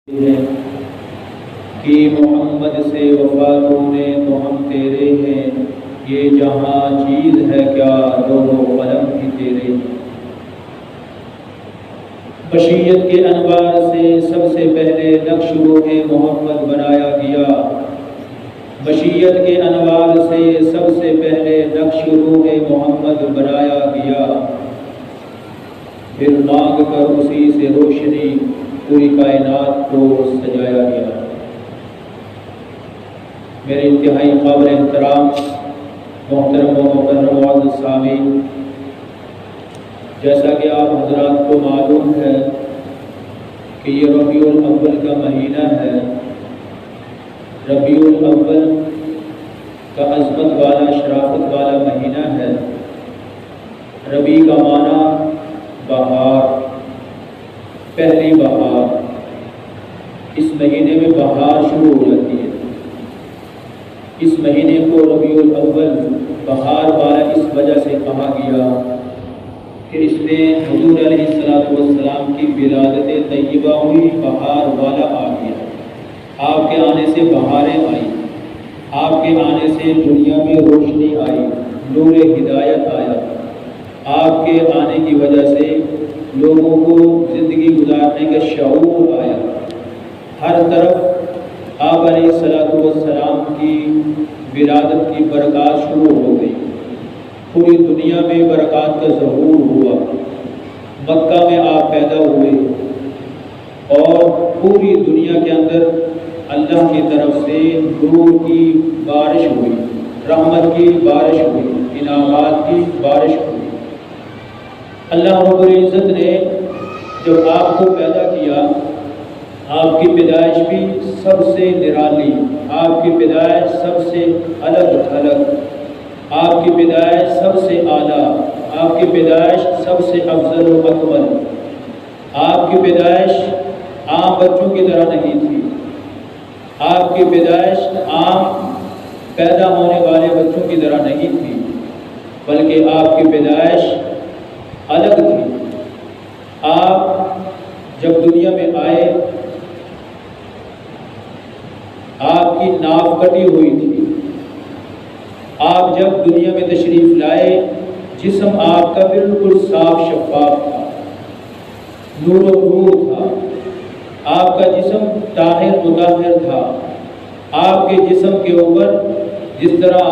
ہے کہ محمد سے وفاتوں نے تو ہم تیرے ہیں، یہ جہاں چیز ہے کیا لوح و قلم بھی تیرے ہیں۔ بشیت کے انوار سے سب سے پہلے نقش روح محمد بنایا گیا، بشیت کے انوار سے سب سے پہلے نقش روح محمد بنایا گیا، پھر مانگ کر اسی سے روشنی پوری کائنات کو سجایا گیا۔ میرے انتہائی قابل احترام محترم و مکرم معزز سامعین، جیسا کہ آپ حضرات کو معلوم ہے کہ یہ ربیع الاول کا مہینہ ہے۔ ربیع الاول کا عظمت والا شرافت والا مہینہ ہے۔ ربیع کا معنی بہار، پہلی بہار۔ اس مہینے میں بہار شروع ہو جاتی ہے۔ اس مہینے کو ربیع الاول بہار والا اس وجہ سے کہا گیا کہ اس میں حضور علیہ السلام کی ولادت طیبہ ہوئی، بہار والا آ گیا۔ آپ کے آنے سے بہاریں آئی، آپ کے آنے سے دنیا میں روشنی آئی، نور ہدایت آیا۔ آپ کے آنے کی وجہ سے لوگوں کو زندگی گزارنے کا شعور آیا۔ ہر طرف آپ علیہ السلام کی ولادت کی برکات شروع ہو گئی، پوری دنیا میں برکات کا ظہور ہوا۔ مکہ میں آپ پیدا ہوئے اور پوری دنیا کے اندر اللہ کی طرف سے نور کی بارش ہوئی، رحمت کی بارش ہوئی، انعامات کی بارش ہوئی۔ اللہ رب العزت نے جب آپ کو پیدا کیا، آپ کی پیدائش بھی سب سے نرالی، آپ کی پیدائش سب سے الگ تھلگ، آپ کی پیدائش سب سے اعلیٰ، آپ کی پیدائش سب سے افضل و اکمل۔ آپ کی پیدائش عام بچوں کی طرح نہیں تھی، آپ کی پیدائش عام پیدا ہونے والے بچوں کی طرح نہیں تھی، بلکہ آپ کی پیدائش الگ تھی۔ آپ جب دنیا میں آئے، آپ کی ناف کٹی ہوئی تھی۔ آپ جب دنیا میں تشریف لائے، جسم آپ کا بالکل صاف شفاف تھا، نور و نور تھا۔ آپ کا جسم طاہر مطہر تھا۔ آپ کے جسم کے اوپر جس طرح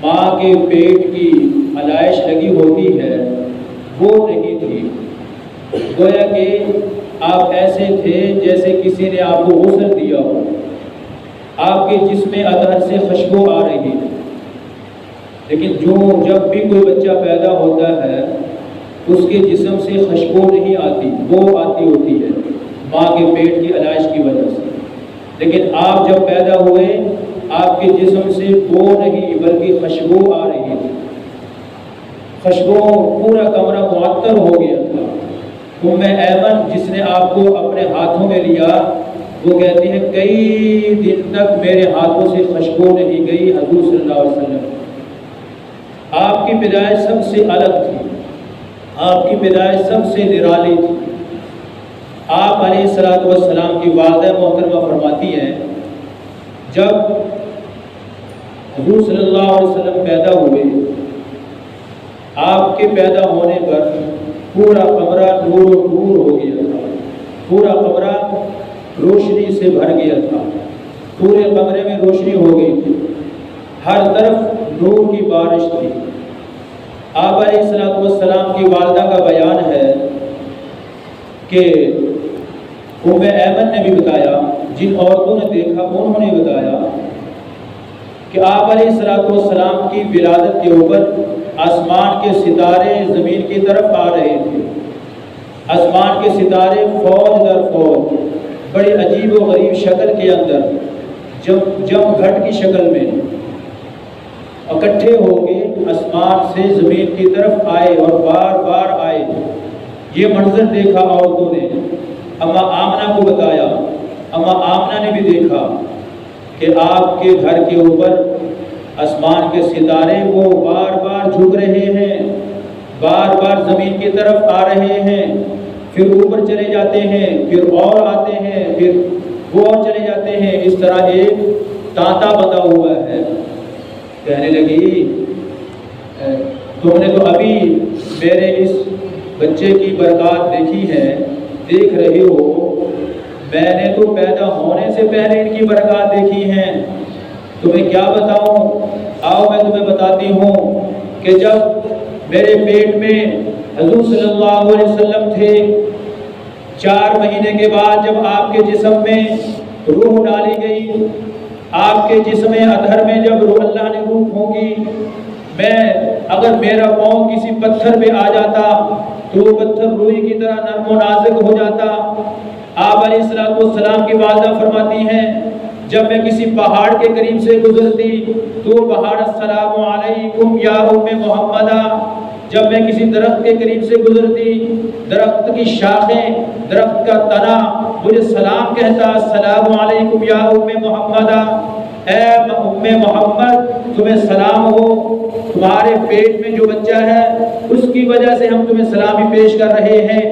ماں کے پیٹ کی علائش لگی ہوتی ہے وہ نہیں تھی، گویا کہ آپ ایسے تھے جیسے کسی نے آپ کو غسل دیا ہو۔ آپ کے جسم اطہر سے خوشبو آ رہی ہے، لیکن جب بھی کوئی بچہ پیدا ہوتا ہے اس کے جسم سے خوشبو نہیں آتی، بو آتی ہوتی ہے ماں کے پیٹ کی علائش کی وجہ سے۔ لیکن آپ جب پیدا ہوئے، آپ کے جسم سے بو نہیں بلکہ خوشبو آ رہی تھی۔ خوشبو پورا کمرہ معطر ہو گیا تھا۔ ایمن جس نے آپ کو اپنے ہاتھوں میں لیا، وہ کہتی ہے کئی دن تک میرے ہاتھوں سے خوشبو نہیں گئی حضور صلی اللہ علیہ وسلم۔ آپ کی پیدائش سب سے الگ تھی، آپ کی پیدائش سب سے نرالی تھی۔ آپ علیہ السلام کی والدہ محترمہ فرماتی ہیں، جب حضور صلی اللہ علیہ وسلم پیدا ہوئے، آپ کے پیدا ہونے پر پورا کمرہ نور و نور ہو گیا تھا، پورا کمرہ روشنی سے بھر گیا تھا، پورے کمرے میں روشنی ہو گئی تھی، ہر طرف نور کی بارش تھی۔ آپ علیہ السلام کی والدہ کا بیان ہے کہ ایمن نے بھی بتایا، جن عورتوں نے دیکھا انہوں نے بتایا کہ آپ علیہ السلام کی ولادت کے اوپر آسمان کے ستارے زمین کی طرف آ رہے تھے۔ آسمان کے ستارے فوج در فوج بڑی عجیب و غریب شکل کے اندر جم گھٹ کی شکل میں اکٹھے ہو کے آسمان سے زمین کی طرف آئے اور بار بار آئے۔ یہ منظر دیکھا عورتوں نے، اما آمنہ کو بتایا، اما آمنہ نے بھی دیکھا کہ آپ کے گھر کے اوپر آسمان کے ستارے وہ بار بار جھک رہے ہیں، بار بار زمین کی طرف آ رہے ہیں، پھر اوپر چلے جاتے ہیں، پھر اور آتے ہیں، پھر وہ اور چلے جاتے ہیں، اس طرح ایک تانتا بندھا ہوا ہے۔ کہنے لگی تم نے تو ابھی میرے اس بچے کی برکات دیکھی ہے، دیکھ رہے ہو، میں نے تو پیدا ہونے سے پہلے ان کی برکات دیکھی ہیں، تمہیں کیا بتاؤں؟ آؤ میں تمہیں بتاتی ہوں کہ جب میرے پیٹ میں حضور صلی اللہ علیہ وسلم تھے، 4 مہینے کے بعد جب آپ کے جسم میں روح ڈالی گئی، آپ کے جسم اطہر میں جب روح اللہ نے روح پھونکی، میں اگر میرا پاؤں کسی پتھر پہ آ جاتا تو وہ پتھر روئی کی طرح نرم و نازک ہو جاتا۔ آپ علیہ السلام کی والدہ فرماتی ہیں جب میں کسی پہاڑ کے قریب سے گزرتی تو پہاڑ السلام علیکم یا ام محمدہ، جب میں کسی درخت کے قریب سے گزرتی، درخت کی شاخیں، درخت کا تنا مجھے سلام کہتا، السلام علیکم یا ام محمدہ، اے ام محمد تمہیں سلام ہو، تمہارے پیٹ میں جو بچہ ہے اس کی وجہ سے ہم تمہیں سلامی پیش کر رہے ہیں۔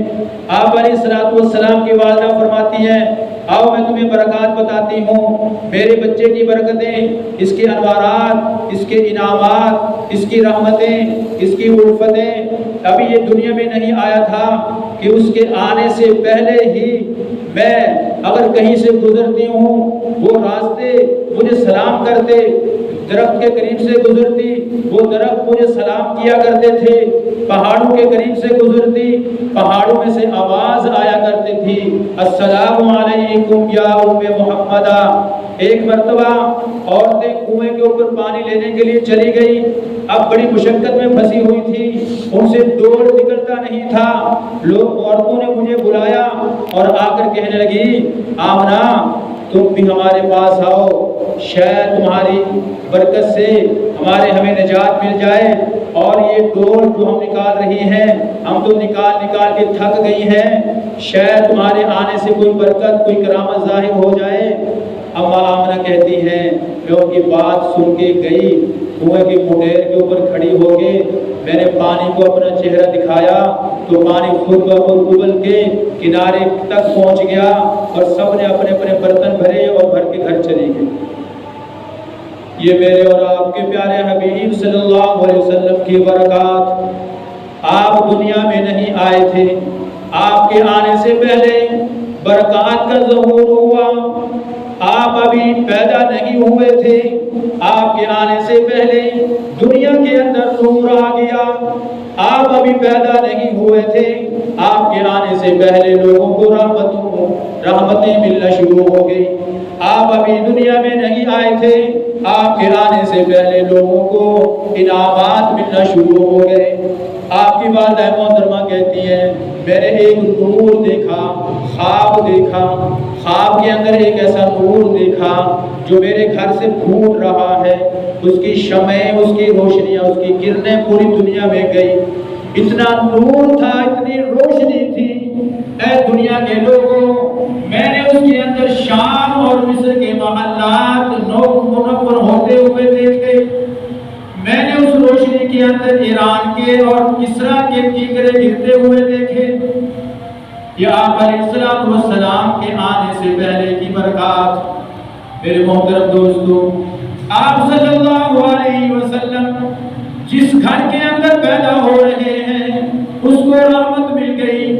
آپ علیہ السلام کی والدہ فرماتی ہیں آؤ میں تمہیں برکات بتاتی ہوں، میرے بچے کی برکتیں، اس کے انوارات، اس کے انعامات، اس کی رحمتیں، اس کی الفتیں، ابھی یہ دنیا میں نہیں آیا تھا کہ اس کے آنے سے پہلے ہی میں اگر کہیں سے گزرتی ہوں وہ راستے مجھے سلام کرتے، درخت کے قریب سے گزرتی وہ درخت مجھے سلام کیا کرتے تھے، پہاڑوں کے قریب سے گزرتی پہاڑوں میں سے آواز آیا کرتی تھی، السلام علیکم یا ام محمدہ۔ ایک مرتبہ عورتیں کنویں کے اوپر پانی لینے کے لیے چلی گئی، اب بڑی مشقت میں پھنسی ہوئی تھی، ان سے دوڑ نکلتا نہیں تھا، عورتوں نے مجھے بلایا اور آ کر کہنے لگی آمنہ تم بھی ہمارے پاس آؤ، شاید تمہاری برکت سے ہمیں نجات مل جائے، اور یہ ڈور جو ہم نکال رہی ہیں ہم تو نکال کے تھک گئی ہیں، شاید تمہارے آنے سے کوئی برکت کوئی کرامت ظاہر ہو جائے۔ اما آمنہ کہتی ہیں میں ان کی بات سن کے گئی، کنویں کی منڈیر کے اوپر کھڑی ہو کے میں نے پانی کو اپنا چہرہ دکھایا تو پانی خود بخود ابل کے کنارے تک پہنچ گیا اور سب نے اپنے اپنے برتن بھرے اور بھر کے گھر چلی گئے۔ یہ میرے اور آپ کے پیارے حبیب صلی اللہ علیہ وسلم کی برکات، آپ دنیا میں نہیں آئے تھے، آپ کے آنے سے پہلے برکات کا ظہور ہوا، آپ ابھی پیدا نہیں ہوئے تھے، آپ کے آنے سے پہلے دنیا کے اندر نور آ گیا، آپ ابھی پیدا نہیں ہوئے تھے، آپ کے آنے سے پہلے لوگوں کو رحمتیں ملنا شروع ہو گئی، آپ ابھی دنیا میں نہیں آئے تھے، آپ کے آنے سے پہلے لوگوں کو انعامات ملنا شروع ہو گئے۔ آپ کی والدہ محترمہ کہتی ہیں میں نے ایک نور دیکھا، خواب دیکھا، خواب کے اندر ایک ایسا نور دیکھا جو میرے گھر سے پھوٹ رہا ہے، اس کی شمعیں، اس کی روشنیاں، اس کی کرنیں پوری دنیا میں گئی، اتنا نور تھا، اتنی روشنی تھی، اے دنیا کے لوگوں میں نے اس کے اندر شام اور مصر کے محلات منور ہوتے ہوئے دیکھے، میں نے اس روشنی کے اندر ایران کے اور کسرا کے ٹیکرے گرتے ہوئے دیکھے۔ یہ آپ علیہ السلام کے آنے سے پہلے کی برکات۔ میرے محترم دوستو، آپ صلی اللہ علیہ وسلم جس گھر کے اندر پیدا ہو رہے ہیں اس کو رحمت مل گئی،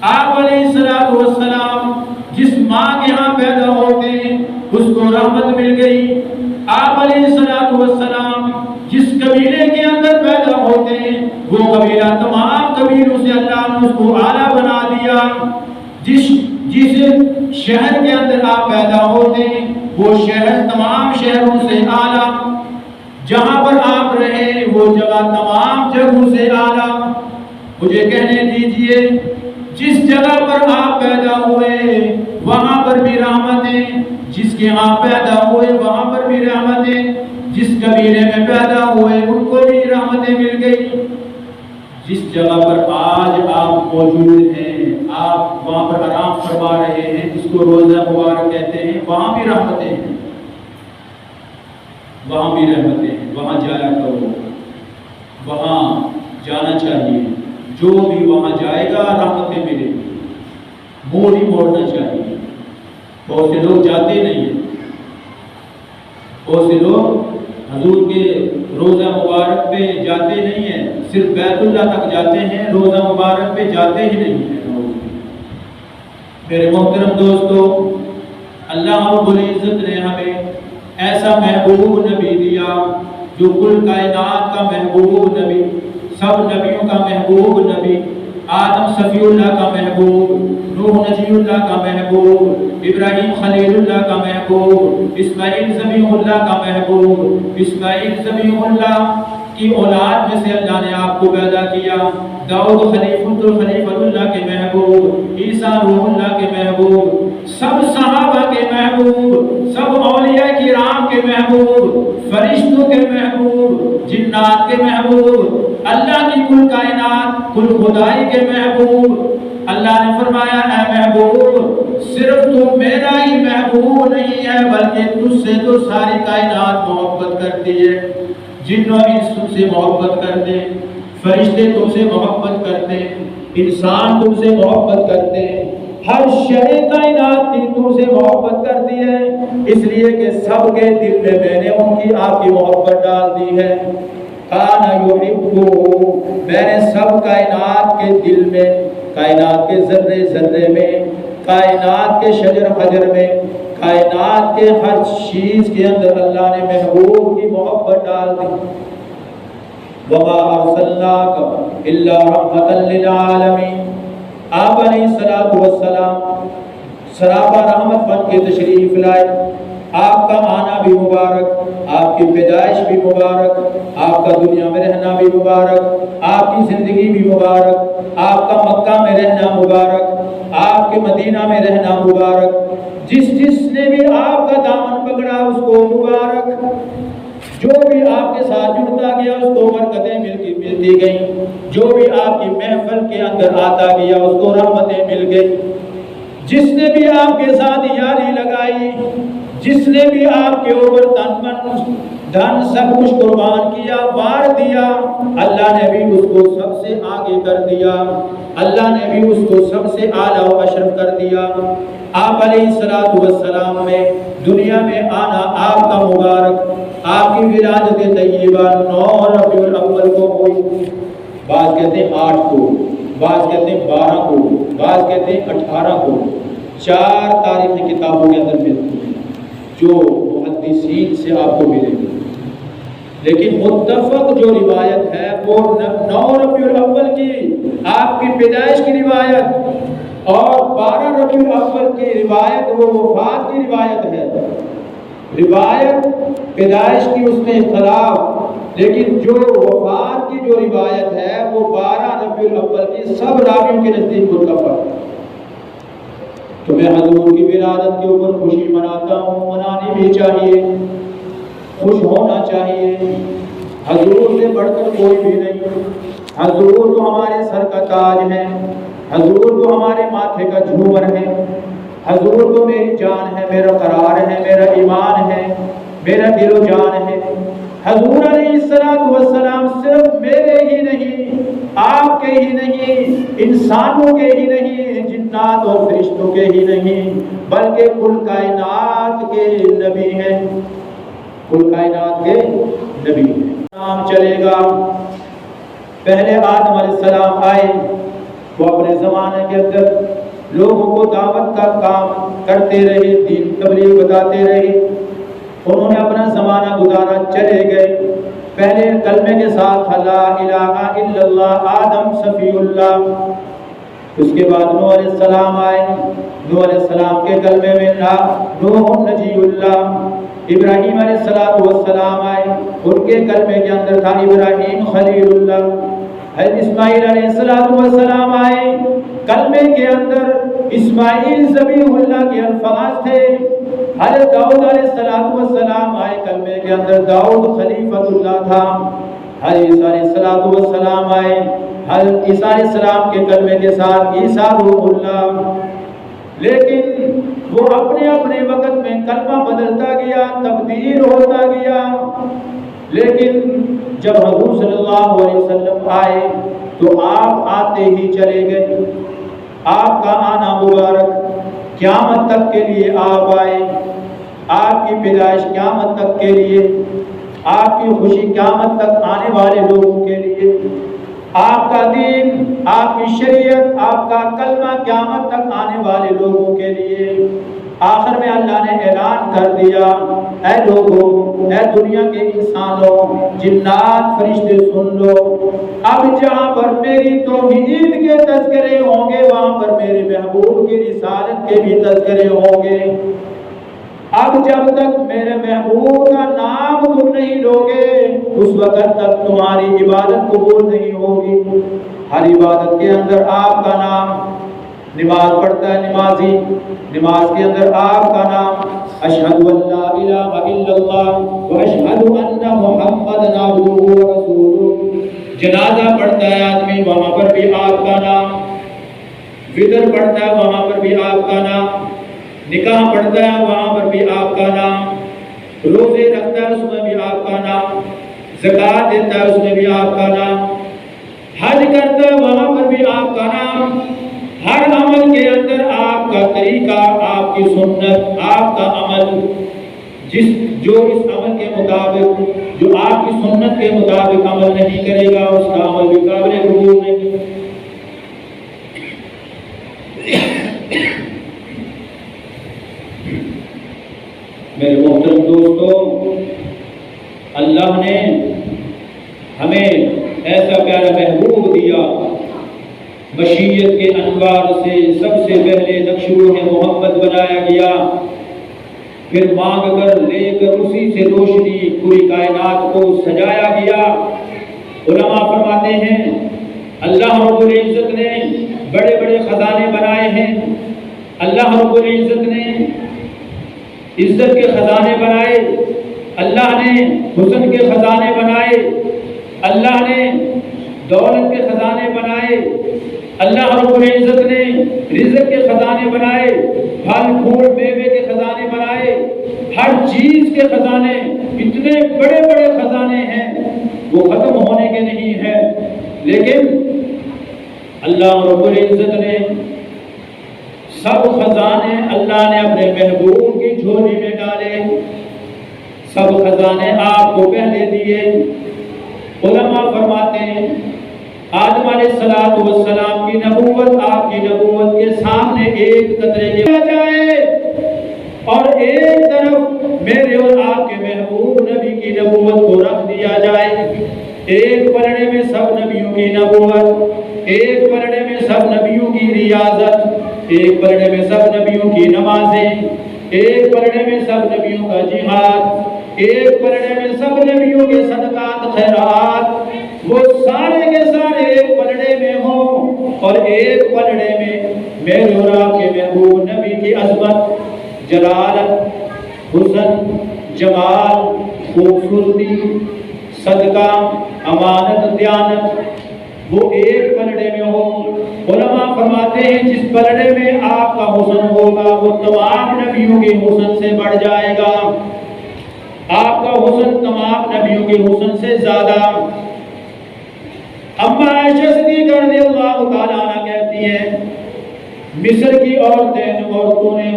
آپ علیہ السلام جس ماں کے ہاں پیدا ہوتے ہیں اس کو رحمت مل گئی، آپ علیہ السلام جس قبیلے کے اندر پیدا ہوتے ہیں وہ قبیلہ تمام قبیلوں سے اللہ نے اس کو اعلیٰ بنا دیا، جس شہر کے اندر آپ پیدا ہوتے ہیں وہ شہر تمام شہروں سے اعلیٰ، جہاں پر آپ رہے وہ جگہ تمام جگہوں سے اعلیٰ۔ مجھے کہنے دیجئے جس جگہ پر آپ پیدا ہوئے وہاں پر بھی رحمتیں، جس کے ہاں پیدا ہوئے وہاں پر بھی رحمتیں، جس قبیلے میں پیدا ہوئے ان کو بھی رحمتیں مل گئی، جس جگہ پر آج آپ موجود ہیں آپ وہاں پر آرام فرما رہے ہیں، جس کو روزہ مبارک کہتے ہیں، وہاں بھی رحمتیں ہیں، وہاں بھی رحمتیں ہیں، وہاں جایا کرو، وہاں جانا چاہیے، جو بھی وہاں جائے گا رحمتیں ملیں گی۔ موڑ ہی موڑنا چاہیے۔ بہت سے لوگ جاتے نہیں ہیں، بہت سے لوگ حضور کے روزہ مبارک پہ جاتے نہیں ہیں، صرف بیت اللہ تک جاتے ہیں، روزہ مبارک پہ جاتے ہی نہیں ہیں۔ میرے محترم دوستو، اللہ رب العزت نے ہمیں ایسا محبوب نبی دیا جو کل کائنات کا محبوب نبی، سب نبیوں کا محبوب نبی، آدم صفی اللہ کا محبوب، نوح نجی اللہ کا محبوب، ابراہیم خلیل اللہ کا محبوب، اسماعیل ذبیح اللہ کا محبوب، اسماعیل ذبیح اللہ کی اولاد میں سے اللہ نے آپ کو پیدا کیا، داؤد خلیفۃ اللہ کے محبوب، عیسیٰ روح اللہ کے محبوب، سب صحابہ کے محبوب، سب اولیاء کرام کے محبوب، فرشتوں کے محبوب، جنات کے محبوب، اللہ کی کل کائنات، کل خدائی کے محبوب۔ اللہ نے فرمایا اے محبوب، صرف تو میرا ہی محبوب نہیں ہے بلکہ تجھ سے تو ساری کائنات محبت کرتی ہے۔ جن و انس تم سے محبت کرتے، فرشتے تم سے محبت کرتے، انسان تم سے محبت کرتے، ہر شے کائنات کی تم سے محبت کرتی ہے، اس لیے کہ سب کے دل میں میں نے ان کی آپ کی محبت ڈال دی ہے۔ کانا یحبو، میں نے سب کائنات کے دل میں، کائنات کے ذرے ذرے میں، کائنات کے شجر حجر میں، کائنات کے ہر چیز کے اندر اللہ نے محبوب کی محبت ڈال دی۔ وما ارسلناک الا رحمۃ للعالمین، آپ علیہ الصلوۃ والسلام سراپا رحمت بن کے تشریف لائے۔ آپ کا آنا بھی مبارک، آپ کی پیدائش بھی مبارک، آپ کا دنیا میں رہنا بھی مبارک، آپ کی زندگی بھی مبارک، آپ کا مکہ میں رہنا مبارک، آپ کے مدینہ میں رہنا مبارک۔ جس نے بھی آپ کا دامن پکڑا اس کو مبارک، جو بھی آپ کے ساتھ جڑتا گیا اس کو برکتیں ملتی گئیں، جو بھی آپ کی محفل کے اندر آتا گیا اس کو رحمتیں مل گئی۔ جس نے بھی آپ کے ساتھ یاری لگائی، جس نے بھی آپ کے اوپر تن من دھن سب کچھ قربان کیا، وار دیا، اللہ نے بھی اس کو سب سے آگے کر دیا، اللہ نے بھی اس کو سب سے اعلیٰ و اشرف کر دیا۔ آپ علیہ الصلوۃ والسلام میں دنیا میں آنا آپ کا مبارک، آپ کی ولادت طیبہ 9 ربیع الاول کو ہوئی، بعض کہتے ہیں 8 کو، بعض کہتے ہیں 12 کو، بعض کہتے ہیں 18 کو، 4 تاریخی کتابوں کے اندر ملتی ہیں جو محدثین سے آپ کو ملے گی، لیکن متفق جو روایت ہے وہ 9 ربیع الاول کی آپ کی پیدائش کی روایت اور 12 ربیع الاول کی روایت وہ وفات کی روایت ہے۔ روایت پیدائش کی اس میں اختلاف، لیکن جو وفات کی جو روایت ہے وہ 12 ربیع الاول کی سب راویوں کے نزدیک متفق ہے۔ تو میں حضور کی ولادت کے اوپر خوشی مناتا ہوں، منانی بھی چاہیے، خوش ہونا چاہیے۔ حضور سے بڑھ کر کوئی بھی نہیں، حضور تو ہمارے سر کا تاج ہے، حضور تو ہمارے ماتھے کا جھومر ہے، حضور تو میری جان ہے، میرا قرار ہے، میرا ایمان ہے، میرا دل و جان ہے۔ حضور علیہ الصلوۃ والسلام صرف میرے ہی نہیں، آپ کے ہی نہیں، انسانوں کے ہی نہیں، جنات اور فرشتوں کے ہی نہیں، بلکہ کل کائنات کے نبی ہیں، کل کائنات کے نبی ہیں۔ نام چلے گا، پہلے آدم علیہ السلام آئے، وہ اپنے زمانے کے اندر لوگوں کو دعوت کا کام کرتے رہے، دین تبلیغ بتاتے رہے، انہوں نے اپنا زمانہ گزارا، چلے گئے۔ پہلے کلمے کے ساتھ لا الہ الا اللہ، آدم صفی اللہ۔ اس کے بعد نوح علیہ السلام آئے، نوح علیہ السلام کے کلمے میں نوح نجی اللہ۔ ابراہیم علیہ السلام آئے، ان کے کلمے کے اندر تھا ابراہیم خلیل اللہ۔ حضرت اسماعیل علیہ السلام آئے، کلمے کے اندر اسماعیل ذبیح اللہ کے الفاظ تھے۔ حضرت داؤد علیہ السلام آئے، کلمے کے اندر داؤد خلیفۃ اللہ تھا۔ حضرت عیسیٰ علیہ السلام آئے، حضرت عیسیٰ علیہ السلام کے کلمے کے ساتھ عیسیٰ روح اللہ۔ لیکن وہ اپنے اپنے وقت میں کلمہ بدلتا گیا، تبدیل ہوتا گیا، لیکن جب حضور صلی اللہ علیہ وسلم آئے تو آپ آتے ہی چلے گئے۔ آپ کا آنا مبارک قیامت تک کے لیے آپ آئے، آپ کی پیدائش قیامت تک کے لیے، آپ کی خوشی قیامت تک آنے والے لوگوں کے لیے، آپ کا دین، آپ کی شریعت، آپ کا کلمہ قیامت تک آنے والے لوگوں کے لیے۔ آخر میں اللہ نے اعلان کر دیا، اے لوگوں، اے دنیا کے انسانوں، جنات، فرشتے سن لو، اب جہاں پر میری توحید کے تذکرے ہوں گے وہاں پر میرے محبوب کی رسالت کے بھی تذکرے ہوں گے۔ اب جب تک میرے محبوب کا نام تم نہیں لوگے اس وقت تک تمہاری عبادت قبول نہیں ہوگی۔ ہر عبادت کے اندر آپ کا نام، نماز پڑھتا ہے نمازی، نماز کے اندر آپ کا نام، اشہد ان لا الہ الا اللہ واشہد ان محمد عبدہ ورسولہ۔ جنازہ پڑھتا ہے آدمی، وہاں پر بھی آپ کا نام، وطر پڑھتا ہے وہاں پر بھی آپ کا نام، نکاح پڑھتا ہے وہاں پر بھی آپ کا نام، روزے رکھتا ہے اس میں بھی آپ کا نام، زکوٰۃ دیتا ہے اس میں بھی آپ کا نام، حج کرتا ہے وہاں پر بھی آپ کا نام۔ ہر عمل کے اندر آپ کا طریقہ، آپ کی سنت، آپ کا عمل، جو اس عمل کے مطابق، جو آپ کی سنت کے مطابق عمل نہیں کرے گا اس کا عمل بھی قابل قبول نہیں۔ میرے محترم دوستو، اللہ نے ہمیں ایسا پیارا محبوب دیا، مشیت کے انوار سے سب سے پہلے نقشوں میں محمد بنایا گیا، پھر مانگ کر لے کر اسی سے روشنی پوری کائنات کو سجایا گیا۔ علماء فرماتے ہیں اللہ رب العزت نے بڑے بڑے خزانے بنائے ہیں، اللہ رب العزت نے عزت کے خزانے بنائے، اللہ نے حسن کے خزانے بنائے، اللہ نے دولت کے خزانے بنائے، اللہ رب العزت نے رزق کے خزانے بنائے، پھل پھول میوے کے خزانے بنائے، ہر چیز کے خزانے، اتنے بڑے بڑے خزانے ہیں وہ ختم ہونے کے نہیں ہیں، لیکن اللہ رب العزت نے سب خزانے اللہ نے اپنے محبوب کی جھولی میں ڈالے، سب خزانے آپ کو پہلے دیے۔ علماء فرماتے ہیں آدم علیہ السلام کی نبوت آپ کی نبوت کے سامنے ایک قطرے لیا جائے اور ایک طرف میرے اور آپ کے محبوب نبی کی نبوت کو رکھ دیا جائے، ایک پلڑے میں سب نبیوں کی نبوت، ایک پلڑے میں سب نبیوں کی ریاضت، ایک پلڑے میں سب نبیوں کی نمازیں، ایک پلڑے میں سب نبیوں کا جہاد، ایک پلڑے میں سب نبیوں کے صدقات خیرات، وہ سارے کے سارے ایک پلڑے میں ہوں، اور ایک پلڑے میں میرے اور آپ کے محبوب نبی کی عظمت، جلالت، حسن، جمال، خوبصورتی، صدقہ، امانت، دیانت، وہ ایک پلڑے میں ہو۔ علماء فرماتے ہیں جس پلڑے میں آپ کا حسن ہوگا وہ تمام نبیوں کے حسن سے بڑھ جائے گا، آپ کا حسن تمام نبیوں کے حسن سے زیادہ۔ اما عائشہ صدیقہ رضی اللہ تعالیٰ عنہ کہتی ہیں مصر کی عورتوں نے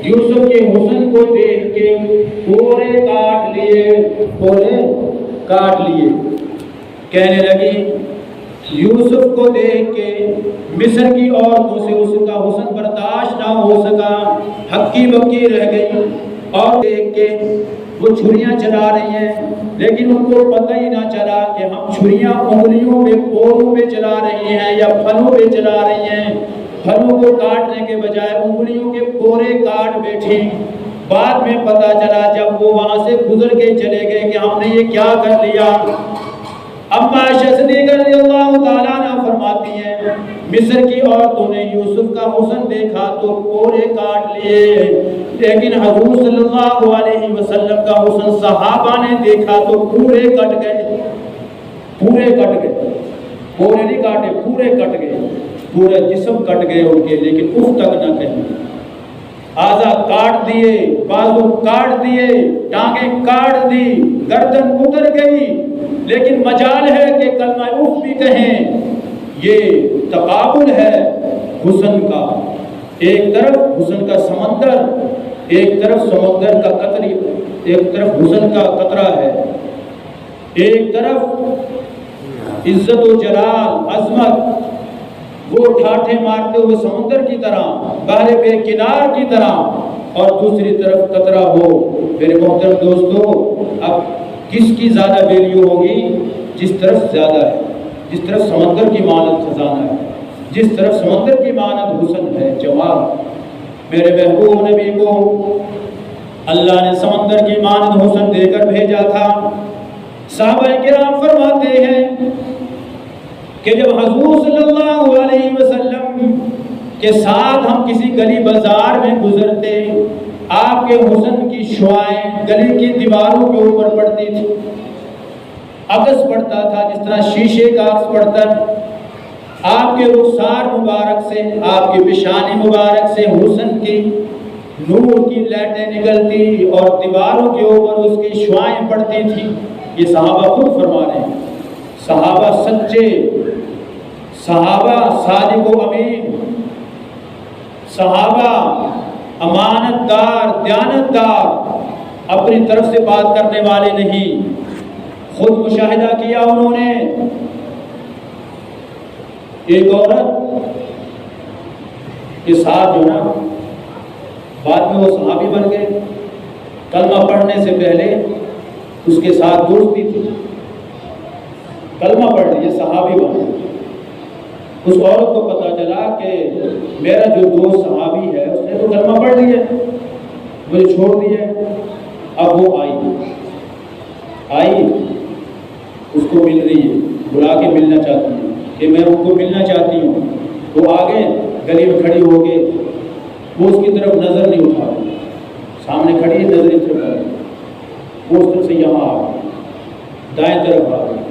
یوسف کے حسن کو دیکھ کے پورے کاٹ لیے، کہنے لگی یوسف کو دیکھ کے مصر کی عورتوں سے اس کا حسن برداشت نہ ہو سکا، ہکی بکی رہ گئی، اور دیکھ کے وہ چھریاں چلا رہی ہیں لیکن ان کو پتہ ہی نہ چلا کہ ہم چھریاں انگلیوں میں پوروں پہ چلا رہی ہیں یا پھلوں پہ چلا رہی ہیں، پھلوں کو کاٹنے کے بجائے انگلیوں کے پورے کاٹ بیٹھی۔ بعد میں پتہ چلا جب وہ وہاں سے گزر کے چلے گئے کہ ہم نے یہ کیا کر لیا۔ اما عائشہ صدیقہ رضی اللہ تعالیٰ عنہ فرماتی ہیں مصر کی عورتوں نے یوسف کا حسن دیکھا تو پورے کاٹ لیے، لیکن حضور صلی اللہ علیہ وسلم کا حسن صحابہ نے دیکھا تو پورے کٹ گئے، پورے نہیں کاٹے، پورے کٹ گئے، پورے جسم کٹ گئے ان کے، لیکن اف تک نہ کہیں، آزا کاٹ دیے، بازو کاٹ دیے، ٹانگیں کاٹ دی، گردن اتر گئی، لیکن مجال ہے کہ کلمہ اف بھی کہیں۔ یہ تقابل ہے، حسن کا، ایک طرف حسن کا سمندر، ایک طرف سمندر کا قطری، ایک طرف حسن کا قطرہ ہے، ایک طرف عزت و جلال عظمت وہ ٹھاٹھے مارتے ہوئے سمندر کی طرح، بحر بے کنار کی طرح، اور دوسری طرف قطرہ ہو۔ میرے محترم دوستو، اب کس کی زیادہ ویلیو ہوگی؟ جس طرف زیادہ ہے، جس طرف سمندر کی مانند خزانہ ہے، جس طرف سمندر کی مانند حسن ہے، جمال۔ میرے محبوب نبی کو اللہ نے سمندر کی مانند حسن دے کر بھیجا تھا۔ صحابہ کرام فرماتے ہیں کہ جب حضور صلی اللہ علیہ وسلم کے ساتھ ہم کسی گلی بازار میں گزرتے، آپ کے حسن کی شعائیں گلی کی دیواروں کے اوپر پڑتی تھی، عکس پڑتا تھا جس طرح شیشے کا عکس پڑتا ہے۔ آپ کے رخسار مبارک سے، آپ کی پیشانی مبارک سے حسن کی نور کی لہٹیں نکلتی اور دیواروں کے اوپر اس کی شعائیں پڑتی تھی۔ یہ صحابہ خود فرما رہے ہیں، صحابہ سچے، صحابہ صادق و امین، صحابہ امانت دار، دیانت دار، اپنی طرف سے بات کرنے والے نہیں۔ خود مشاہدہ کیا انہوں نے، ایک عورت کے ساتھ جو نا بعد میں وہ صحابی بن گئے، کلمہ پڑھنے سے پہلے اس کے ساتھ دوستی تھی، کلمہ پڑھ لی، صحابی بن گئے۔ اس عورت کو پتا چلا کہ میرا جو دوست صحابی ہے اس نے تو کلمہ پڑھ لیا، مجھے چھوڑ دیا۔ اب وہ آئی اس کو مل رہی ہے، بلا کے ملنا چاہتی ہے کہ میں ان کو ملنا چاہتی ہوں۔ وہ آگے گلی میں کھڑی ہو گئے، وہ اس کی طرف نظر نہیں اٹھا رہی، سامنے کھڑی ہے، نظر اس طرف آ رہی، وہ اس طرف سے یہاں آ گئی، دائیں طرف آ گئی،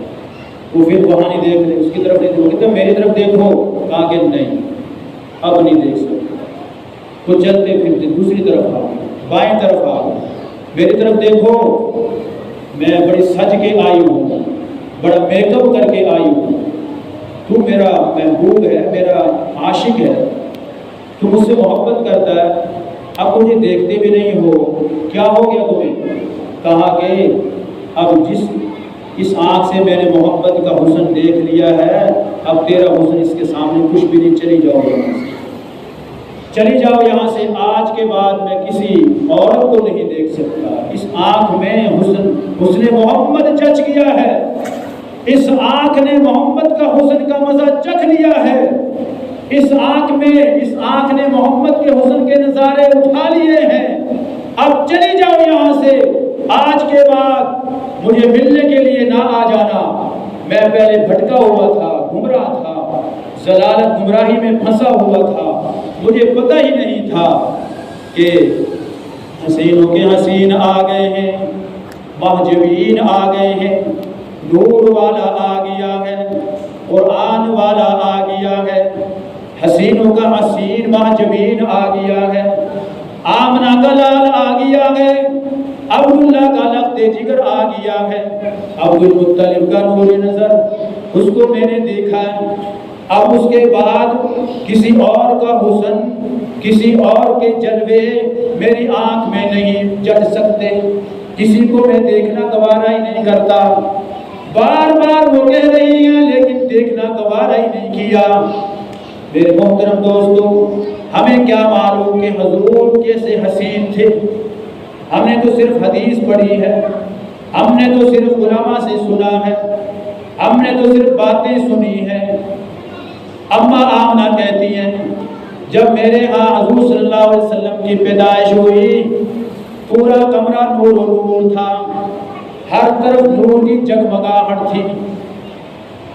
وہ پھر وہاں نہیں دیکھ رہے، اس کی طرف نہیں دیکھ رہے، میری طرف دیکھو، کہا کہ نہیں اب نہیں دیکھ سکتے۔ وہ چلتے پھرتے دوسری طرف آ گئی، بائیں طرف آ گئی، میری طرف دیکھو، میں بڑی سج کے آئی ہوں، بڑا میک اپ کر کے آئی ہوں، تو میرا محبوب ہے، میرا عاشق ہے، تو مجھ سے محبت کرتا ہے، اب مجھے دیکھتے بھی نہیں ہو، کیا ہو گیا تمہیں؟ کہا کہ اب اس آنکھ سے میں نے محبت کا حسن دیکھ لیا ہے، اب تیرا حسن اس کے سامنے کچھ بھی نہیں، چلی جاؤ یہاں سے، چلی جاؤ یہاں سے، آج کے بعد میں کسی عورت کو نہیں دیکھ سکتا۔ اس آنکھ میں حسن محمد چچ گیا ہے، اس آنکھ نے محمد کا حسن کا مزہ چکھ لیا ہے، اس آنکھ نے محمد کے حسن کے نظارے اٹھا لیے ہیں، اب چلی جاؤ یہاں سے، آج کے بعد مجھے ملنے کے لیے نہ آ جانا، میں پہلے بھٹکا ہوا تھا، گمراہ تھا، ضلالت گمراہی میں پھنسا ہوا تھا، مجھے پتہ ہی نہیں تھا کہ حسینوں کے حسین آ گئے ہیں، محجوبین آ گئے ہیں، نور والا آ گیا ہے، قرآن والا آ گیا ہے، حسینوں کا حسین محجوبین آ گیا ہے، آمنہ کا لال آ گیا ہے، عبداللہ کا لخت جگر آ گیا ہے، عبدالمطلب کا نور نظر اس کو میں نے دیکھا ہے۔ اب اس کے بعد کسی اور کا حسن، کسی اور کے جلوے میری آنکھ میں نہیں جڑ سکتے، کسی کو میں دیکھنا گوارا ہی نہیں کرتا۔ بار بار وہ کہہ رہی ہیں لیکن دیکھنا گوارا ہی نہیں کیا۔ میرے محترم دوستو، ہمیں کیا معلوم کہ حضور کیسے حسین تھے؟ ہم نے تو صرف حدیث پڑھی ہے، ہم نے تو صرف علماء سے سنا ہے، ہم نے تو صرف باتیں سنی ہیں۔ اما آمنہ کہتی ہیں جب میرے ہاں حضور صلی اللہ علیہ وسلم کی پیدائش ہوئی، پورا کمرہ نور و نور تھا، ہر طرف نور کی جگمگاہٹ تھی،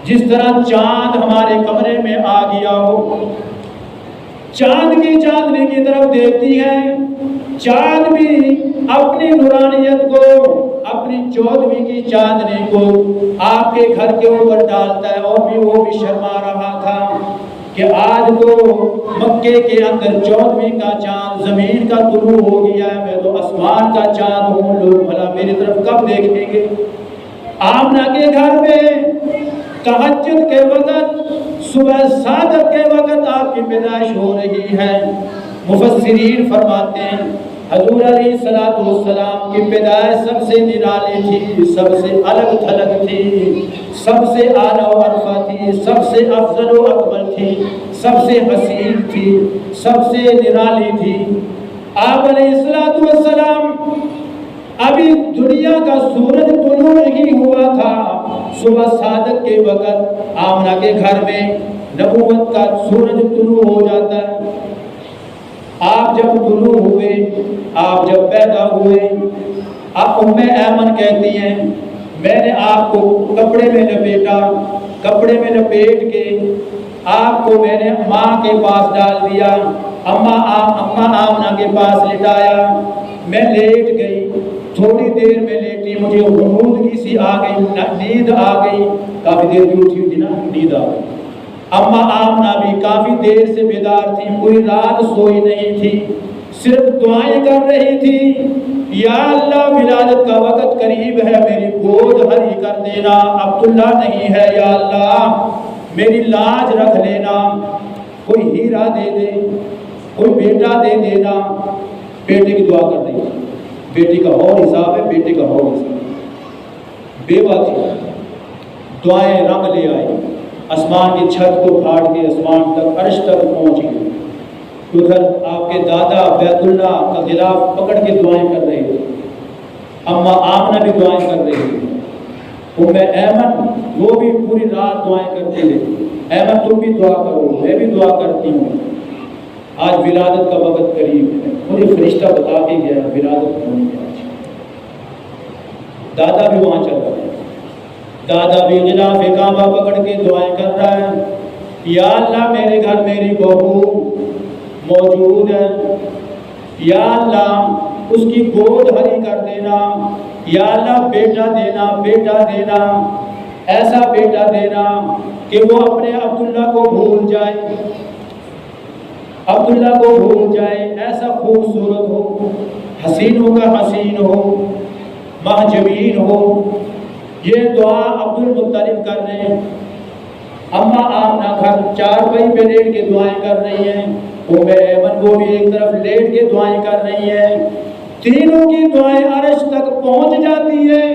جس طرح چاند ہمارے کمرے میں آ گیا ہو، چاند کی چاندنی کی طرف دیکھتی ہے، چاند بھی اپنی نورانیت کو، اپنی 14ویں کی چاندنی کو آپ کے گھر کے اوپر ڈالتا ہے، اور بھی وہ بھی شرما رہا تھا کہ آج تو مکے کے اندر 14ویں کا چاند زمین کا طلوع ہو گیا ہے، میں تو آسمان کا چاند ہوں، لوگ بھلا میری طرف کب دیکھیں گے؟ آمنہ کے گھر میں تہجد کے وقت صبح صادق کے وقت آپ کی پیدائش ہو رہی ہے۔ مفسرین فرماتے ہیں حضور علیہ السلام کی پیدائش سب سے نرالی تھی، سب سے الگ تھلگ تھی، سب سے اعلیٰ و ارفع تھی، سب سے افضل و اکمل تھی، سب سے حسین تھی، سب سے نرالی تھی۔ آپ علیہ السلام ابھی دنیا کا سورج طلوع ہی ہوا تھا۔ صبح صادق کے وقت آمنہ کے گھر میں نبوت کا سورج طلوع ہو جاتا ہے۔ آپ جب طلوع ہوئے، آپ جب پیدا ہوئے، اب ام ایمن کہتی ہیں میں نے آپ کو کپڑے میں لپیٹا، کپڑے میں لپیٹ کے آپ کو میں نے ماں کے پاس ڈال دیا، اماں آمنہ کے پاس لٹایا، میں لیٹ گئی، تھوڑی دیر میں لیٹی، مجھے غنودگی سی آ گئی، نیند آ گئی، کافی دیر بھی اٹھی ہوئی تھی نا، نیند آ گئی۔ اماں آمنہ بھی کافی دیر سے بیدار تھی، پوری رات سوئی نہیں تھی، صرف دعائیں کر رہی تھی، یا اللہ ولادت کا وقت قریب ہے، میری گود ہری کر دینا، عبداللہ نہیں ہے، یا اللہ میری لاج رکھ لینا، کوئی ہیرا دے دے، کوئی بیٹا دے دینا۔ بیٹے کی دعا کر رہی تھی، بیٹی کا اور حساب ہے، بیٹے کا اور حساب، بیوہ تھی، دعائیں رنگ لے آئی، آسمان کی چھت کو پھاڑ کے آسمان تک عرش تک پہنچ گئی۔ ادھر آپ کے دادا بیت اللہ کا غلاف پکڑ کے دعائیں کر رہے تھے، اماں آمنہ بھی دعائیں کر رہی تھی، ام ایمن وہ بھی پوری رات دعائیں کرتے رہے، ایمن تم بھی دعا کرو، میں بھی دعا کرتی ہوں، آج ولادت کا وقت قریب ہے، مجھے فرشتہ بتا کے گیا ولادت ہونی ہے آج۔ دادا بھی وہاں چل رہا ہے، دادا بھی غلاف کعبہ پکڑ کے دعائیں کر رہا ہے، یا اللہ میرے گھر میری بہو موجود ہے، یا اللہ اس کی گود ہری کر دینا، یا اللہ بیٹا دینا، بیٹا دینا، ایسا بیٹا دینا کہ وہ اپنے عبداللہ کو بھول جائے، عبداللہ کو بھول جائے، ایسا خوبصورت ہو، حسینوں کا حسین ہو، مہجبین ہو۔ یہ دعا عبد المطلب کر رہے ہیں، اماں آمنہ گھر چارپائی پہ لیٹ کے دعائیں کر رہی ہیں، ام ایمن وہ بھی ایک طرف لیٹ کے دعائیں کر رہی ہیں، تینوں کی دعائیں عرش تک پہنچ جاتی ہیں۔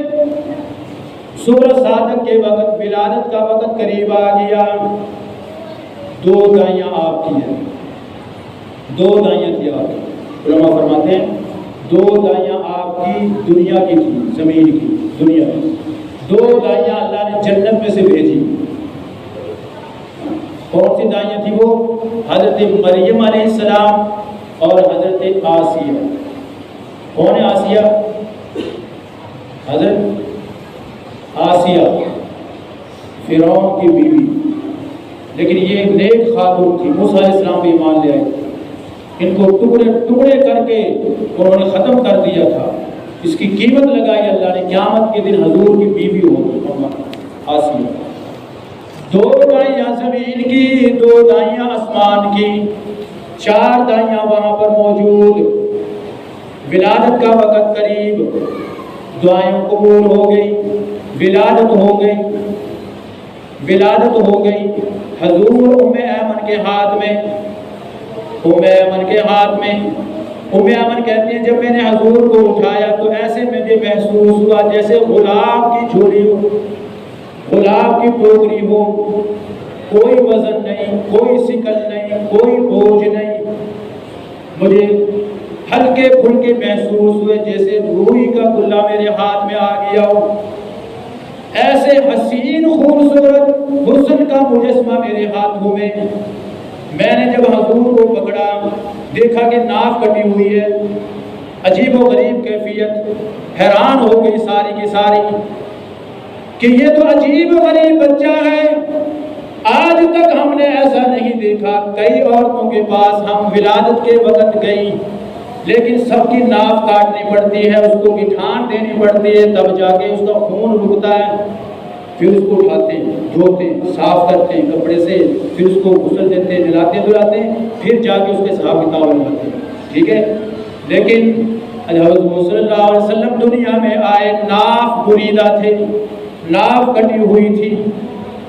صبح صادق کے وقت ولادت کا وقت قریب آ گیا، دو دائیاں آپ کی ہیں، دو دائیاں تھی آپ کی، علماء فرماتے ہیں دو دائیاں آپ کی دنیا کی تھی، زمین کی، دنیا کی، دو دائیاں اللہ نے جنت میں سے بھیجی۔ کون سی دائیاں تھی وہ؟ حضرت مریم علیہ السلام اور حضرت آسیہ۔ کون ہے آسیہ؟ حضرت آسیہ فرعون کی بیوی، لیکن یہ ایک نیک خاتون تھی، موسیٰ علیہ السلام بھی ایمان لے آئے، ان کو ٹکڑے ٹکڑے کر کے انہوں نے ختم کر دیا تھا، اس کی قیمت لگائی اللہ نے، قیامت کے دن حضور کی بیوی ہوگی آسیہ۔ دو دائیاں زمین کی، دو دائیاں آسمان کی، چار دائیاں وہاں پر موجود۔ ولادت کا وقت قریب، دعائیں قبول ہو گئی، ولادت ہو گئی، ولادت ہو گئی۔ حضور ام ایمن کے ہاتھ میں، ام ایمن کے ہاتھ میں، ام ایمن کہتی ہیں جب میں نے حضور کو اٹھایا تو ایسے مجھے محسوس ہوا جیسے گلاب کی جھولی ہو، گلاب کی ٹوکری ہو، کوئی وزن نہیں، کوئی سکل نہیں، کوئی بوجھ نہیں، مجھے ہلکے پھلکے محسوس ہوئے جیسے روئی کا گلہ میرے ہاتھ میں آ گیا ہو، ایسے حسین خوبصورت حسن کا مجسمہ میرے ہاتھوں میں۔ میں نے جب حضور کو پکڑا دیکھا کہ ناک کٹی ہوئی ہے، عجیب و غریب کیفیت، حیران ہو گئی ساری کی ساری کہ یہ تو عجیب و غریب بچہ ہے، آج تک ہم نے ایسا نہیں دیکھا۔ کئی عورتوں کے پاس ہم ولادت کے وقت گئی لیکن سب کی ناف کاٹنی پڑتی ہے، اس کو گٹھان دینی پڑتی ہے، تب جا کے اس کا خون رکتا ہے، پھر اس کو اٹھاتے ہیں، دھوتے ہیں، صاف کرتے ہیں کپڑے سے، پھر اس کو غسل دیتے ہیں، نہلاتے دھلاتے ہیں، پھر جا کے اس کے حساب کتاب لگاتے ہیں، ٹھیک ہے۔ لیکن حضرت صلی اللہ علیہ وسلم دنیا میں آئے، ناف بریدہ تھے، ناف کٹی ہوئی تھی،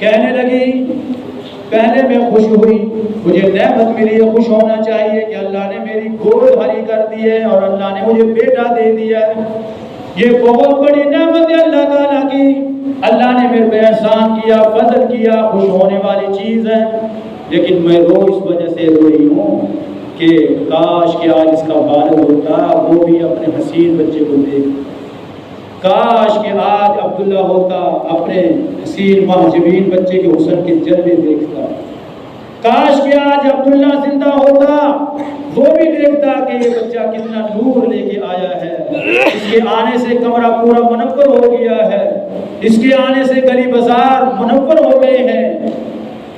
کہنے لگی پہلے میں خوش ہوئی، مجھے نعمت ملی ہے، خوش ہونا چاہیے کہ اللہ نے میری گود بھری کر دی ہے اور اللہ نے مجھے بیٹا دے دیا ہے، یہ بہت بڑی نعمت ہے اللہ تعالیٰ کی، اللہ نے میرے پہ احسان کیا، فضل کیا، خوش ہونے والی چیز ہے۔ لیکن میں رو اس وجہ سے رو رہی ہوں کہ کاش کہ آج اس کا والد ہوتا، وہ بھی اپنے حسین بچے کو دیکھ، کاش کہ آج عبداللہ ہوتا، اپنے حسین محجبین بچے کے حسن کے جلوے دیکھتا، کاش کہ آج عبداللہ زندہ ہوتا، وہ بھی دیکھتا کہ یہ بچہ کتنا نور لے کے آیا ہے، اس کے آنے سے کمرہ پورا منور ہو گیا ہے، اس کے آنے سے گلی بازار منور ہو گئے ہیں،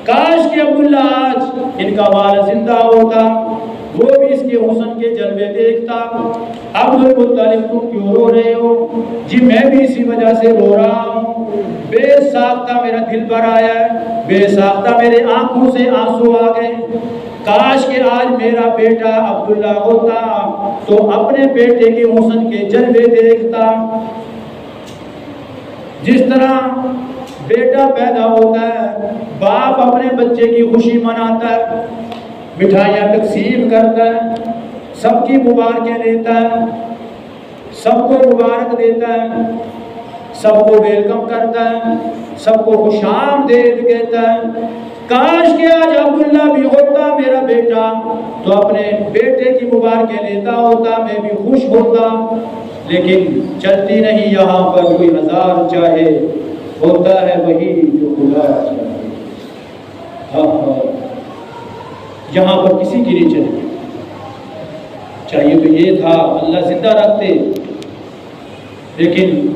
کاش کہ عبداللہ آج ان کا والد زندہ ہوتا، وہ بھی اس کے حسن کے جلوے دیکھتا۔ عبدالمطلب تم کیوں رو رہے ہو؟ جی میں بھی اسی وجہ سے رو رہا ہوں، بے ساختہ میرا دل بھر آیا ہے، بے ساختہ میرے آنکھوں سے آنسو آ گئے، کاش کہ آج میرا بیٹا عبداللہ ہوتا تو اپنے بیٹے کے حسن کے جلوے دیکھتا۔ جس طرح بیٹا پیدا ہوتا ہے، باپ اپنے بچے کی خوشی مناتا ہے، مٹھائیاں تقسیم کرتا ہے، سب کی مبارکیں دیتا ہے، سب کو مبارک دیتا ہے، سب کو ویلکم کرتا ہے، سب کو خوش آمدید کہتا ہے۔ کاش کہ آج عبداللہ بھی ہوتا میرا بیٹا تو اپنے بیٹے کی مبارکیں لیتا ہوتا، میں بھی خوش ہوتا، لیکن چلتی نہیں یہاں پر کوئی ہزار چاہے، ہوتا ہے وہی جو خدا چاہے۔ ہاں یہاں پر کسی کی نہیں چلے، چاہیے تو یہ تھا اللہ زندہ رکھتے، لیکن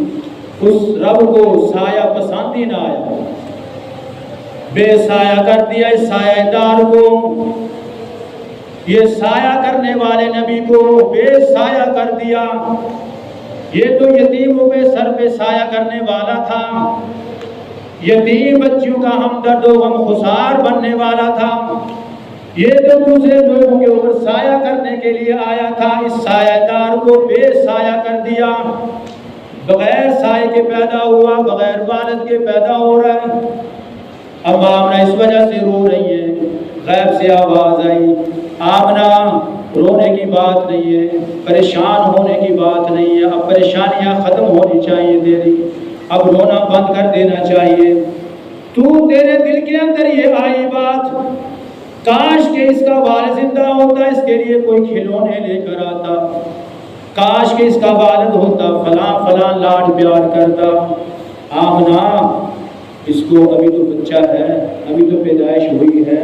اس رب کو سایہ پسند ہی نہ آیا، بے سایہ کر دیا اس سایہ دار کو، یہ سایہ کرنے والے نبی کو بے سایہ کر دیا۔ یہ تو یتیموں پہ سر پہ سایہ کرنے والا تھا، یتیم بچیوں کا ہمدرد و غمخسار بننے والا تھا، یہ تو دوسرے لوگوں کے اوپر سایہ کرنے کے لیے آیا تھا، اس سایہ دار کو بے سایہ کر دیا، بغیر سائے کے پیدا ہوا، بغیر والد کے پیدا ہو رہا ہے۔ اب آمنہ اس وجہ سے رو رہی ہے، غیب سے آواز آئی، آمنہ رونے کی بات نہیں ہے، پریشان ہونے کی بات نہیں ہے، اب پریشانیاں ختم ہونی چاہیے تیری، اب رونا بند کر دینا چاہیے، تیرے دل کے اندر یہ آئی بات، کاش کہ اس کا والد زندہ ہوتا، اس کے لیے کوئی کھلونے لے کر آتا، کاش کہ اس کا والد ہوتا، فلاں فلاں لاڈ پیار کرتا۔ آمنہ اس کو ابھی تو بچہ ہے، ابھی تو پیدائش ہوئی ہے،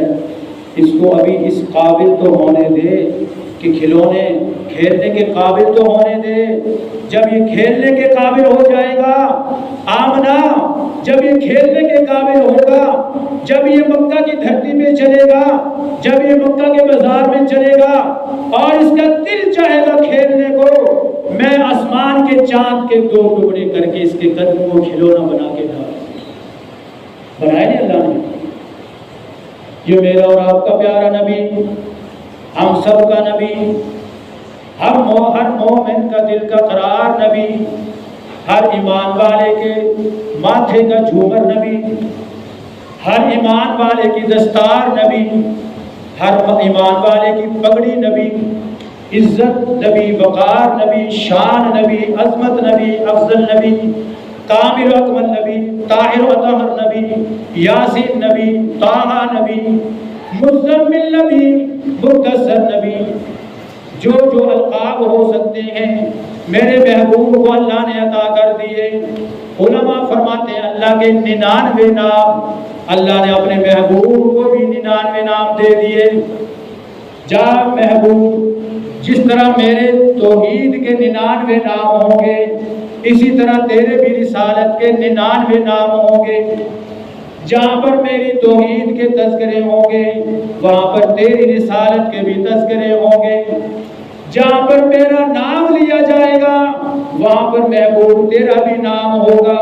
اس کو ابھی اس قابل تو ہونے دے کہ کھلونے کھیلنے کے قابل تو ہونے دے، جب یہ کھیلنے کے قابل ہو جائے گا، آمنہ جب یہ کھیلنے کے قابل ہوگا، جب یہ مکہ کی دھرتی پہ چلے گا، جب یہ مکہ کے بازار میں چلے گا اور اس کا دل چاہے گا کھیلنے کو، میں آسمان کے چاند کے 2 ٹکڑے کر کے اس کے قدم کو کھلونا بنا کے ڈال بنائے نہیں اللہ نے۔ یہ میرا اور آپ کا پیارا نبی، ہم سب کا نبی، ہر مومن کا دل کا قرار نبی، ہر ایمان والے کے ماتھے کا جھومر نبی، ہر ایمان والے کی دستار نبی، ہر ایمان والے کی پگڑی نبی، عزت نبی، وقار نبی، شان نبی، عظمت نبی، افضل نبی، کامل و اکمل نبی، طاہر و طاہر نبی، یاسین نبی، طٰہٰ نبی، مزمل نبی، مدثر نبی، جو القاب ہو سکتے ہیں میرے محبوب کو اللہ نے عطا کر دیے۔ علماء فرماتے ہیں اللہ کے 99 نام، اللہ نے اپنے محبوب کو بھی 99 نام دے دیے۔ جا محبوب، جس طرح میرے توحید کے 99 نام ہوں گے، اسی طرح تیرے بھی رسالت کے 99 نام ہوں گے۔ جہاں پر میری توحید کے تذکرے ہوں گے، وہاں پر تیری رسالت کے بھی تذکرے ہوں گے۔ جہاں پر میرا نام لیا جائے گا، وہاں پر محبوب تیرا بھی نام ہوگا۔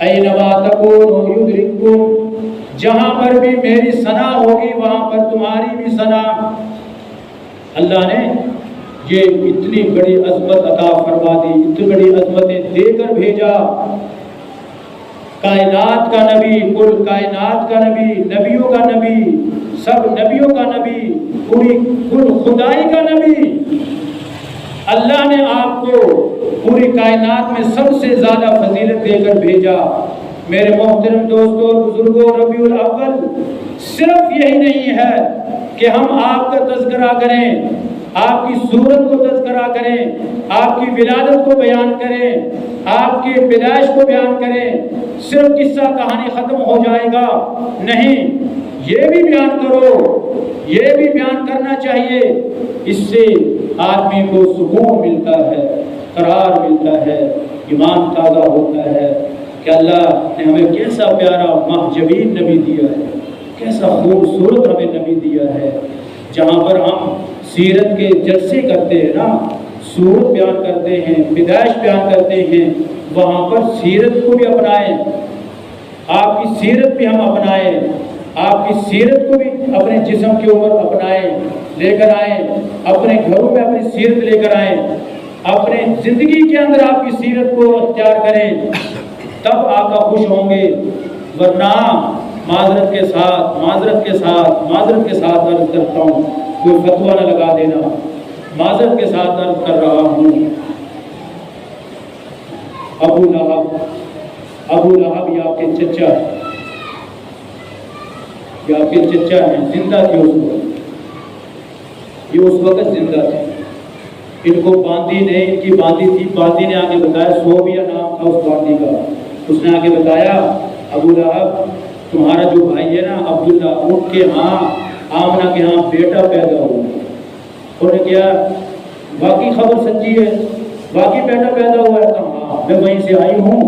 اینما تکونوا یدرککم، جہاں پر بھی میری ثنا ہوگی وہاں پر تمہاری بھی ثنا۔ اللہ نے یہ اتنی بڑی عظمت عطا فرما دی، اتنی بڑی عظمتیں دے کر بھیجا کائنات کا نبی، کل کائنات کا نبی، نبیوں کا نبی، سب نبیوں کا نبی، پوری کل خدائی کا نبی، اللہ نے آپ کو پوری کائنات میں سب سے زیادہ فضیلت دے کر بھیجا۔ میرے محترم دوستوں اور بزرگوں، ربیع الاول صرف یہی نہیں ہے کہ ہم آپ کا تذکرہ کریں، آپ کی صورت کو تذکرہ کریں، آپ کی ولادت کو بیان کریں، آپ کی پیدائش کو بیان کریں، صرف قصہ کہانی ختم ہو جائے گا نہیں، یہ بھی بیان کرو، یہ بھی بیان کرنا چاہیے۔ اس سے آدمی کو سکون ملتا ہے، قرار ملتا ہے، ایمان تازہ ہوتا ہے کہ اللہ نے ہمیں کیسا پیارا مہجبین نبی دیا ہے، کیسا خوبصورت ہمیں نبی دیا ہے۔ جہاں پر ہم سیرت کے جلسے کرتے ہیں نا، صورت بیان کرتے ہیں، پیدائش بیان کرتے ہیں، وہاں پر سیرت کو بھی اپنائیں، آپ کی سیرت بھی ہم اپنائیں، آپ کی سیرت کو بھی اپنے جسم کے اوپر اپنائیں، لے کر آئیں، اپنے گھروں میں اپنی سیرت لے کر آئیں، اپنے زندگی کے اندر آپ کی سیرت کو اختیار کریں، تب آقا خوش ہوں گے۔ ورنہ معذرت کے ساتھ عرض کرتا ہوں، کوئی فتویٰ نہ لگا دینا، معذرت کے ساتھ عرض کر رہا ہوں، ابو لہب یہ آپ کے چچا ہیں، یہ آپ کے چچا ہیں، زندہ تھے اس وقت، یہ اس وقت زندہ تھے۔ ان کو باندی نے، ان کی باندی تھی، باندی نے آگے بتایا، صوبیہ نام تھا اس باندی کا، اس نے آگے بتایا ابو لہب تمہارا جو بھائی ہے نا عبداللہ، ان کے ہاں آمنہ کے ہاں بیٹا پیدا ہوا۔ انہوں نے کیا واقعی خبر سچی ہے، واقعی بیٹا پیدا ہوا ہے؟ ہاں میں وہیں سے آئی ہوں،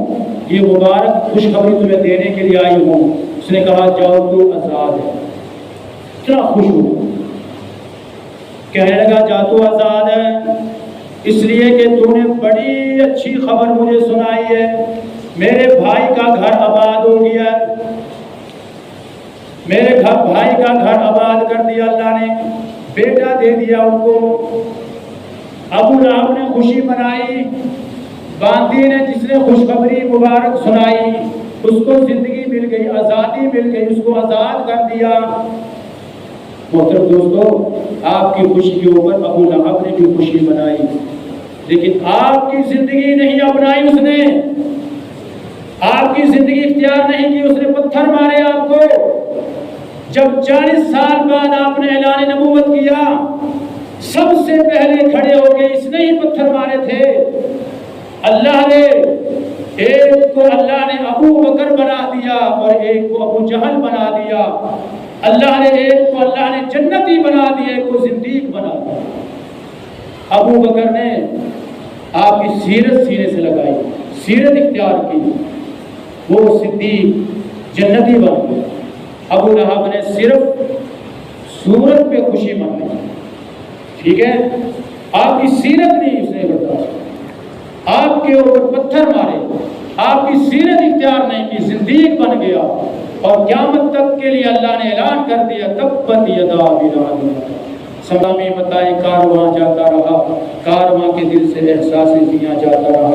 یہ مبارک خوشخبری تمہیں دینے کے لیے آئی ہوں۔ اس نے کہا جاؤ تو آزاد ہے۔ اتنا خوش ہوا، کہنے لگا جا تو آزاد ہے اس لیے کہ تو نے بڑی اچھی خبر مجھے سنائی ہے، میرے بھائی کا گھر آباد ہو گیا، میرے بھائی کا گھر آباد کر دیا اللہ نے، بیٹا دے دیا ان کو۔ ابو لہب نے خوشی منائی، باندی نے جس نے خوشخبری مبارک سنائی اس کو زندگی مل گئی، آزادی مل گئی، اس کو آزاد کر دیا۔ محترم دوستو، آپ کی خوشی کے اوپر ابو لہب نے بھی خوشی منائی، لیکن آپ کی زندگی نہیں اپنائی اس نے، آپ کی زندگی اختیار نہیں کی، اس نے پتھر مارے آپ کو۔ جب 40 سال بعد آپ نے اعلان نبوت کیا، سب سے پہلے کھڑے ہو کے اس نے ہی پتھر مارے تھے۔ اللہ نے ایک کو اللہ نے ابو بکر بنا دیا اور ایک کو ابو جہل بنا دیا، اللہ نے ایک کو اللہ نے جنتی بنا دیا، ایک کو زندیق بنا دیا۔ ابو بکر نے آپ کی سیرت سینے سے لگائی، سیرت اختیار کی، وہ صدیق جنتی بن گیا۔ ابو لہب نے صرف صورت پہ خوشی منائی، ٹھیک ہے، آپ کی سیرت نہیں اس نے برداشت، آپ کے اوپر پتھر مارے، آپ کی سیرت اختیار نہیں کی، زندیق بن گیا، اور قیامت تک کے لیے اللہ نے اعلان کر دیا تبت یدا ابی لہب۔ سلامی بتائے کارواں جاتا رہا، کارواں کے دل سے احساس زیاں جاتا رہا۔